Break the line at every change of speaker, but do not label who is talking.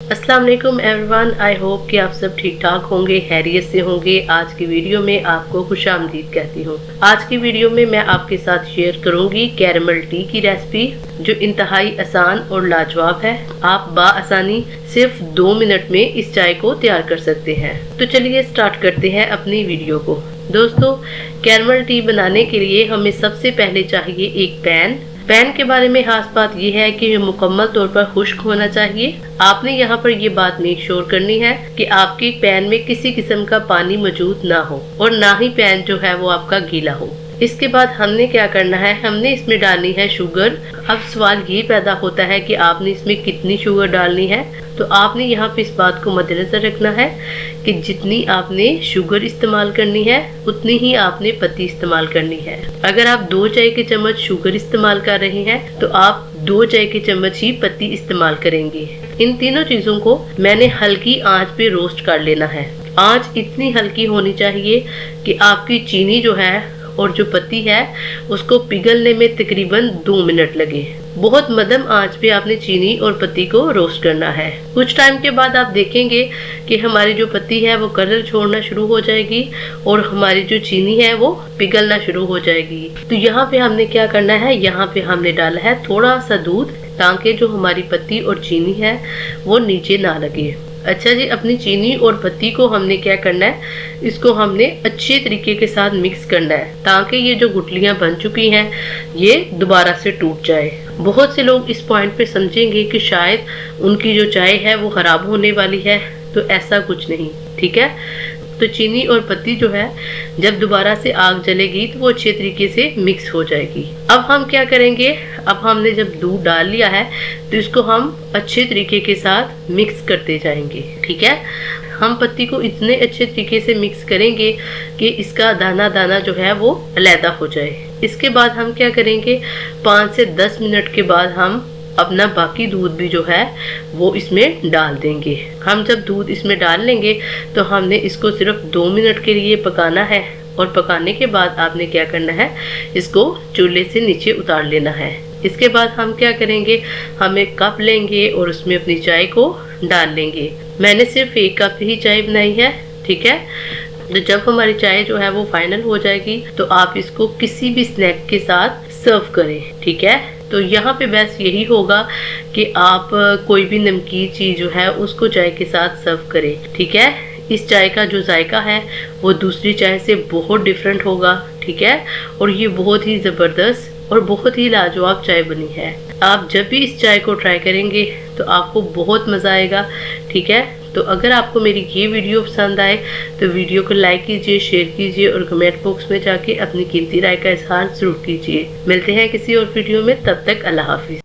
अस्सलाम वालेकुम everyone. I hope कि आप सब ठीक ठाक होंगे, खैरियत से होंगे। आज की वीडियो में आपको खुशामदीद कहती हूँ। आज की वीडियो में मैं आपके साथ शेयर करूंगी कैरमल टी की रेसिपी, जो इंतहाई आसान और लाजवाब है। आप बाआसानी सिर्फ 2 मिनट में इस चाय को तैयार कर सकते हैं। तो चलिए स्टार्ट करते हैं अपनी वीडियो को। दोस्तों, कैरमल टी बनाने के लिए हमें सबसे पहले चाहिए एक पैन के बारे में खास बात यह है कि मुकम्मल तौर पर खुश्क होना चाहिए। आपने यहाँ पर ये बात मेक श्योर करनी है कि आपके पैन में किसी किस्म का पानी मौजूद ना हो और ना ही पैन जो है वो आपका गीला हो। इसके बाद हमने क्या करना है, हमने इसमें डालनी है शुगर। अब सवाल ये पैदा होता है कि आपने इसमें कितनी शुगर डालनी है। तो आपने यहाँ पे इस बात को मद्देनजर रखना है कि जितनी आपने शुगर इस्तेमाल करनी है उतनी ही आपने पत्ती इस्तेमाल करनी है। अगर आप 2 चाय के चम्मच शुगर इस्तेमाल कर रहे हैं तो आप 2 चाय के चम्मच ही पत्ती इस्तेमाल करेंगे। इन तीनों चीजों को मैंने हल्की आंच पे रोस्ट कर लेना है। आंच इतनी हल्की होनी चाहिए कि आपकी चीनी जो है और जो पत्ती है उसको पिघलने में तकरीबन 2 मिनट लगे। बहुत मध्यम आंच पे आपने चीनी और पत्ती को रोस्ट करना है। कुछ टाइम के बाद आप देखेंगे कि हमारी जो पत्ती है वो कलर छोड़ना शुरू हो जाएगी और हमारी जो चीनी है वो पिघलना शुरू हो जाएगी। तो यहाँ पे हमने क्या करना है, यहाँ पे हमने डाला है थोड़ा सा दूध, ताकि जो हमारी पत्ती और चीनी है वो नीचे ना लगे। अच्छा जी, अपनी चीनी और पत्ती को हमने क्या करना है, इसको हमने अच्छे तरीके के साथ मिक्स करना है ताकि ये जो गुठलियां बन चुकी हैं ये दोबारा से टूट जाए। बहुत से लोग इस पॉइंट पे समझेंगे कि शायद उनकी जो चाय है वो खराब होने वाली है, तो ऐसा कुछ नहीं, ठीक है। तो चीनी और पत्ती जो है जब दोबारा से आग जलेगी तो वो अच्छे तरीके से मिक्स हो जाएगी। अब हम क्या करेंगे, अब हमने जब दूध डाल लिया है तो इसको हम अच्छे तरीके के साथ मिक्स करते जाएंगे, ठीक है। हम पत्ती को इतने अच्छे तरीके से मिक्स करेंगे कि इसका दाना दाना जो है वो अलग हो जाए। इसके बाद हम क्या करेंगे, 5 से 10 मिनट के बाद हम अपना बाकी दूध भी जो है वो इसमें डाल देंगे। हम जब दूध इसमें डाल लेंगे तो हमने इसको सिर्फ 2 मिनट के लिए पकाना है और पकाने के बाद आपने क्या करना है, इसको चूल्हे से नीचे उतार लेना है। इसके बाद हम क्या करेंगे, हम एक कप लेंगे और उसमें अपनी चाय को डाल लेंगे। मैंने सिर्फ 1 कप ही चाय बनाई है, ठीक है। तो जब हमारी चाय जो है वो फाइनल हो जाएगी तो आप इसको किसी भी स्नैक के साथ सर्व करें, ठीक है। तो यहाँ पे बस यही होगा कि आप कोई भी नमकीन चीज जो है उसको चाय के साथ सर्व करें, ठीक है। इस चाय का जो जायका है वो दूसरी चाय से बहुत डिफरेंट होगा, ठीक है। और ये बहुत ही जबरदस्त और बहुत ही लाजवाब चाय बनी है। आप जब भी इस चाय को ट्राई करेंगे तो आपको बहुत मज़ा आएगा, ठीक है। तो अगर आपको मेरी ये वीडियो पसंद आए तो वीडियो को लाइक कीजिए, शेयर कीजिए और कमेंट बॉक्स में जाके अपनी कीमती राय का इजहार जरूर कीजिए। मिलते हैं किसी और वीडियो में, तब तक अल्लाह हाफिज।